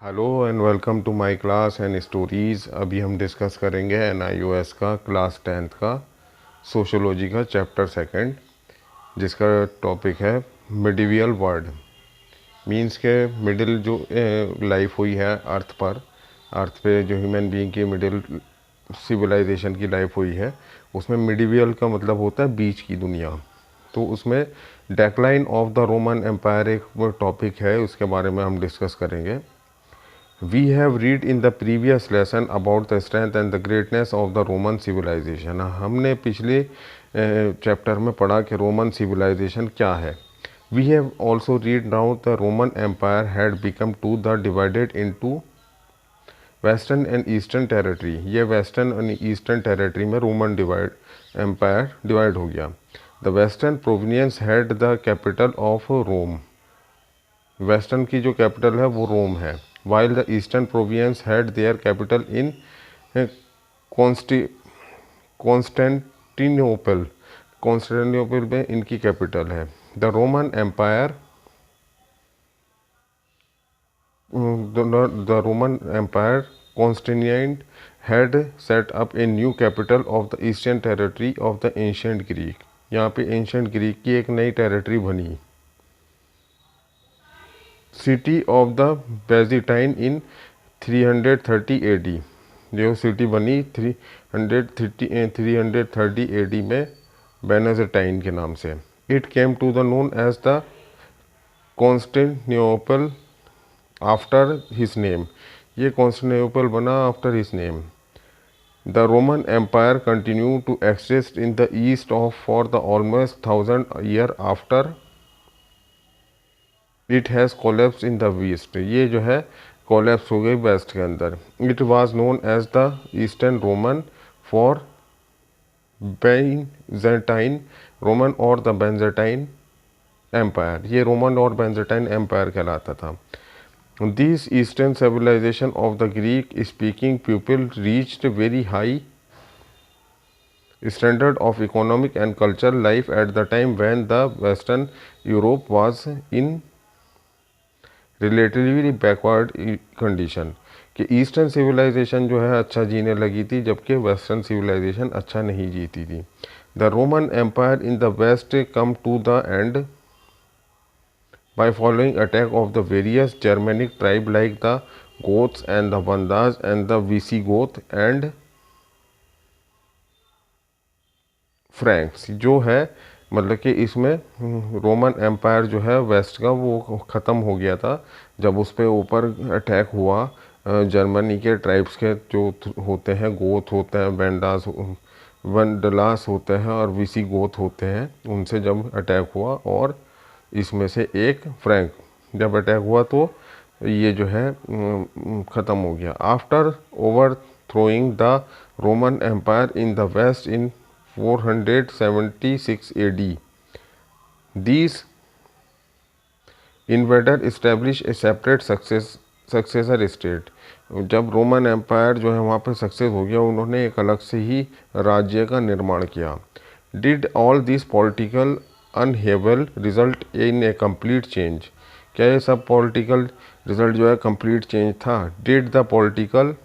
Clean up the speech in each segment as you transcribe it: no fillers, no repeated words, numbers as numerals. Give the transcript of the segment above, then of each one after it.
Hello and welcome to my class and stories. अभी हम discuss करेंगे NIOS का क्लास 10th का सोशोलॉजी का चैप्टर सेकंड, जिसका टॉपिक है मिडिवियल वर्ल्ड। मींस के मिडिल जो लाइफ हुई है अर्थ पे जो ह्यूमन बीइंग की मिडिल सिविलाइजेशन की लाइफ हुई है, उसमें मिडिवियल का मतलब होता है बीच की दुनिया। तो उसमें decline of the Roman empire एक टॉपिक है, उसके बारे में हम डिस्कस करेंगे। We have read in the previous lesson about the strength and the greatness of the Roman civilization। हमने पिछले चैप्टर में पढ़ा कि रोमन सिविलाइजेशन क्या है। We have also read now the Roman Empire had become to the divided into western and eastern territory. ये western and eastern territory में Roman empire divide हो गया। The western provinces had the capital of Rome. Western की जो capital है वो Rome है, while the eastern province had their capital in Constantinople. Constantinople में इनकी कैपिटल है। The Roman empire Constantine had set up a new capital of the eastern territory of the ancient Greek। यहाँ पे ancient Greek की एक नई territory बनी, city of the Byzantine in 330 AD। जो सिटी बनी 330 AD में बेनेजेटाइन के नाम से। It came to the known as the Constantinople after his name. ये कॉन्स्टेंटिनोपल बना after his name. The Roman empire continue to exist in the east of for the almost 1000 year after it has collapse in the west. ये जो है collapse हो गई west के अंदर। It was known as the eastern Roman for Byzantine Roman और the Byzantine empire. ये Roman और बेंजेटाइन एम्पायर कहलाता था। This eastern civilization of the Greek speaking people reached very high standard of economic and cultural life at the time when the Western Europe was in relatively backward condition. कि eastern civilisation जो है अच्छा जीने लगी थी, जबकि western civilization अच्छा नहीं जीती थी। The Roman empire in the west come to the end by following attack of the various Germanic tribe like the Goths and the Vandals and the Visigoth and Franks. जो है मतलब कि इसमें Roman empire जो है waste का वो ख़त्म हो गया था जब उस पर ऊपर अटैक हुआ जर्मनी के ट्राइब्स के जो होते हैं, गोथ होते हैं, वंडलास होते हैं और विसिगोथ होते हैं, उनसे जब अटैक हुआ और इसमें से एक फ्रैंक जब अटैक हुआ तो ये जो है ख़त्म हो गया। After overthrowing the Roman empire in the west in 476 AD, these invader established a separate successor state। जब रोमन एम्पायर जो है वहाँ पर सक्सेस हो गया, उन्होंने एक अलग से ही राज्य का निर्माण किया। Did all this political upheaval result in a complete change. क्या ये सब पॉलिटिकल रिजल्ट जो है कंप्लीट चेंज था? Did the political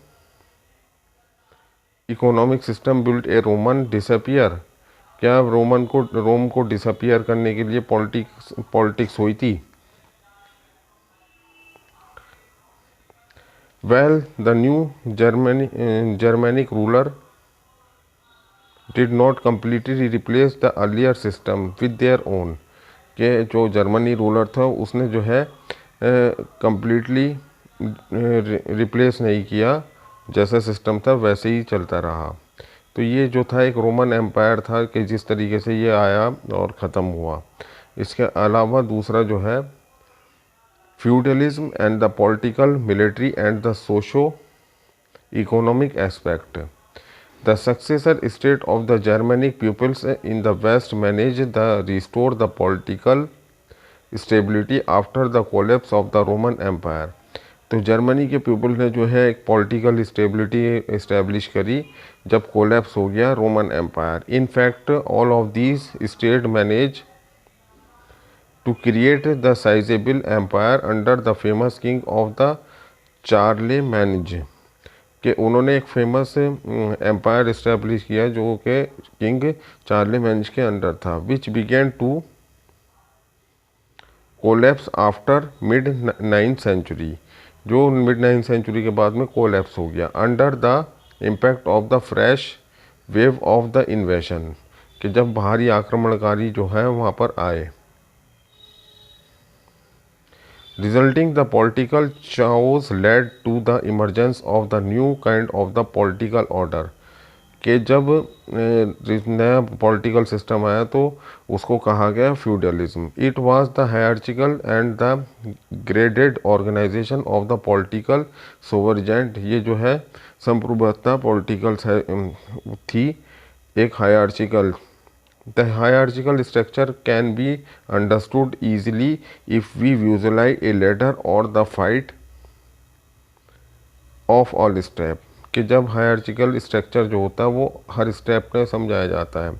economic system built a Roman disappear. क्या रोम को डिसअपियर करने के लिए पॉलिटिक्स हुई थी? Well the new Germanic ruler did not completely replace the earlier system with their own. के जो जर्मनी रूलर था उसने जो है कम्प्लीटली रिप्लेस नहीं किया, जैसा सिस्टम था वैसे ही चलता रहा। तो ये जो था एक रोमन एम्पायर था कि जिस तरीके से ये आया और ख़त्म हुआ। इसके अलावा दूसरा जो है feudalism and the political, military and the socio economic aspect. The successor state of the Germanic peoples in the west manage the restore the political stability after the collapse of the Roman empire. तो Germany के people ने जो है एक political stability establish करी जब collapse हो गया Roman empire. In fact all of these state manage to create the sizeable empire under the famous king of the Charlemagne कि उन्होंने एक फेमस एम्पायर इस्टेब्लिश किया जो कि किंग चार्लेमेंज के अंडर था, which began to collapse after mid 9th century, जो mid 9th century के बाद में कोलैप्स हो गया, under the impact of the fresh wave of the invasion, कि जब बाहरी आक्रमणकारी जो है वहाँ पर आए। Resulting the political chaos led to the emergence of the new kind of the political order, कि जब नया पॉलिटिकल सिस्टम आया तो उसको कहा गया feudalism. It was the hierarchical and the graded organisation of the political sovereignty, ये जो है संप्रभुता पॉलिटिकल थी, एक हायरार्चिकल। The hierarchical structure can be understood easily if we visualize a ladder or the fight of all step, कि जब हायरार्चिकल structure जो होता है वो हर स्टेप में समझाया जाता है।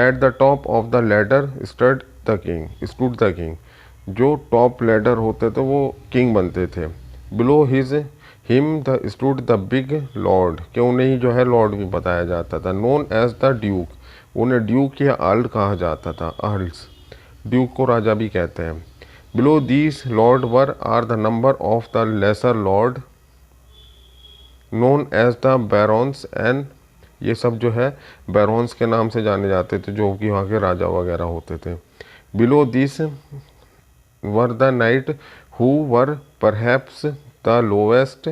At the top of the ladder stood the king, जो टॉप लैडर होते थे वो किंग बनते थे। Below him the stood the big Lord, कि उन्हें ही जो है लॉर्ड भी बताया जाता था। नोन एज द ड्यूक, उन्हें ड्यूक या अर्ल कहा जाता था, अर्ल्स, ड्यूक को राजा भी कहते हैं। Below these lord were are the number of the lesser lord known as the barons, and ये सब जो है बैरॉन्स के नाम से जाने जाते थे, जो कि वहाँ के राजा वगैरह होते थे। Below this were the night who were perhaps the lowest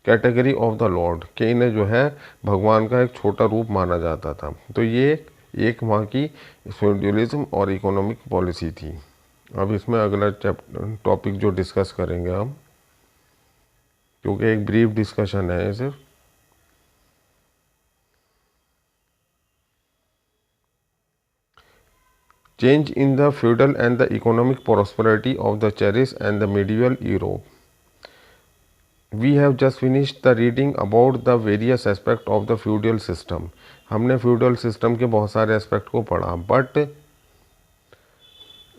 category of the Lord, कि इन्हें जो है भगवान का एक छोटा रूप माना जाता था। तो ये एक वहाँ की फ्यूडलिज्म और इकोनॉमिक पॉलिसी थी। अब इसमें अगला टॉपिक जो डिस्कस करेंगे हम, क्योंकि एक ब्रीफ डिस्कशन है सिर्फ। Change in the feudal and the economic prosperity of the churches and the medieval Europe. We have just finished the reading about the various aspects of the feudal system. हमने feudal system के बहुत सारे aspect को पढ़ा, but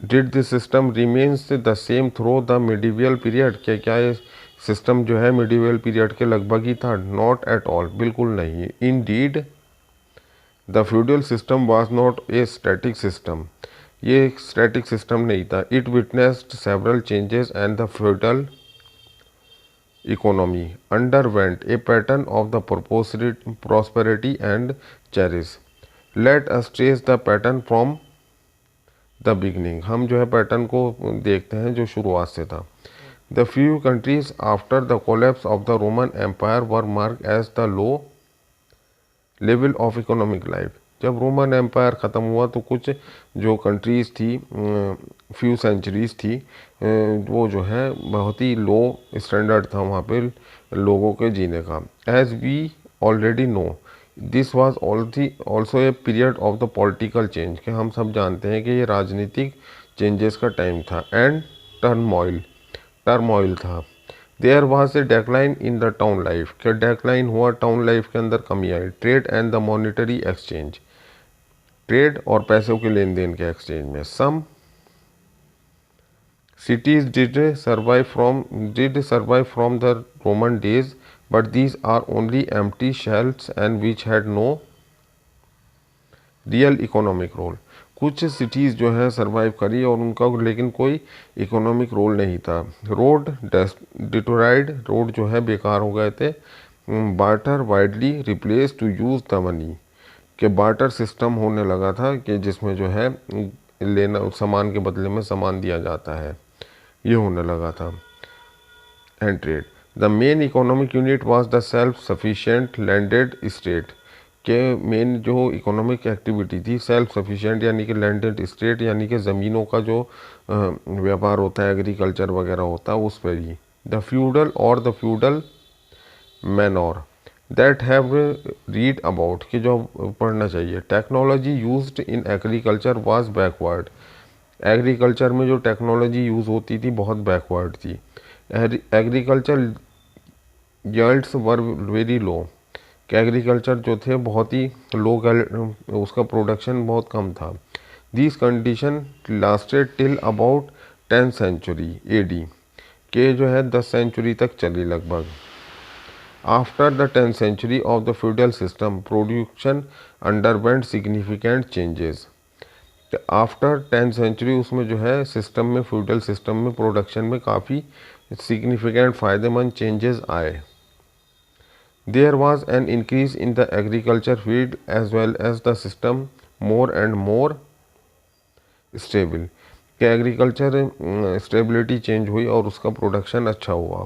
did this system remains the same through the medieval period? क्या ये system जो है medieval period के लगभग ही था? Not at all, बिल्कुल नहीं। Indeed, the feudal system was not a static system. ये एक static system नहीं था। It witnessed several changes and the feudal economy underwent a pattern of the prosperity and cherish. Let us trace the pattern from the beginning. हम जो है pattern को देखते हैं जो शुरुआत से था। The few countries after the collapse of the Roman Empire were marked as the low level of economic life. जब रोमन एम्पायर ख़त्म हुआ तो कुछ जो कंट्रीज़ थी, फ्यू सेंचुरीज़ थी, वो जो है बहुत ही लो स्टैंडर्ड था वहाँ पे लोगों के जीने का। As we already know this was also a period of the political change, कि हम सब जानते हैं कि ये राजनीतिक चेंजेस का टाइम था। एंड टर्मोइल था। There was a decline in the town life, के डेक्लाइन हुआ, टाउन लाइफ के अंदर कमी आई। Trade and the monetary exchange, trade और पैसों के लेन देन के एक्सचेंज में। Some cities did survive from the Roman days, but these are only empty shells and which had no real economic role. कुछ सिटीज़ जो है सरवाइव करी और उनका लेकिन कोई इकोनॉमिक रोल नहीं था। रोड डिटोराइड, रोड जो है बेकार हो गए थे। Barter widely replace to use the money, के बार्टर सिस्टम होने लगा था कि जिसमें जो है लेना सामान के बदले में सामान दिया जाता है, ये होने लगा था। And trade, the main economic unit was the self sufficient landed state, के मेन जो इकोनॉमिक एक्टिविटी थी सेल्फ सफिशिएंट यानी कि लैंडेड स्टेट यानी कि ज़मीनों का जो व्यापार होता है, एग्रीकल्चर वगैरह होता है उस पर ही। द फ्यूडल और the feudal manor that have read about, कि जो पढ़ना चाहिए। Technology used in agriculture was backward, agriculture में जो टेक्नोलॉजी यूज़ होती थी बहुत बैकवर्ड थी। Agriculture yields were very low, कि एग्रीकल्चर जो थे बहुत ही लो, उसका प्रोडक्शन बहुत कम था। This condition lasted till about 10th century AD, के जो है 10 सेंचुरी तक चली लगभग। After the 10th century of the feudal system production underwent significant changes. आफ्टर 10th सेंचुरी उसमें जो है सिस्टम में, फ्यूडल सिस्टम में प्रोडक्शन में काफ़ी सिग्निफिकेंट फ़ायदेमंद चेंजेस आए। There was an increase in the agriculture field as well as the system more and more stable, कि एग्रीकल्चर स्टेबिलिटी चेंज हुई और उसका प्रोडक्शन अच्छा हुआ।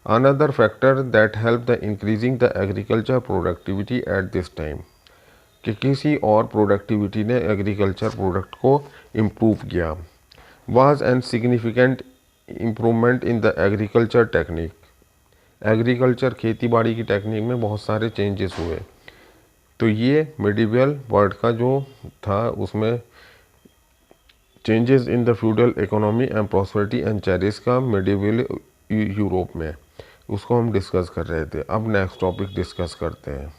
Another factor that help the increasing the agriculture productivity at this time, कि किसी और productivity ने एग्रीकल्चर प्रोडक्ट को इम्प्रूव किया। Was and significant improvement in the agriculture technique, agriculture खेती बाड़ी की टेक्निक में बहुत सारे चेंजेस हुए। तो ये मिडिवल वर्ल्ड का जो था उसमें changes in the feudal economy and prosperity and churches का मिडिवल यूरोप में, उसको हम डिस्कस कर रहे थे। अब नेक्स्ट टॉपिक डिस्कस करते हैं।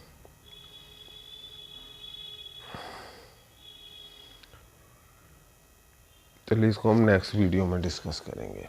चलिए इसको हम नेक्स्ट वीडियो में डिस्कस करेंगे।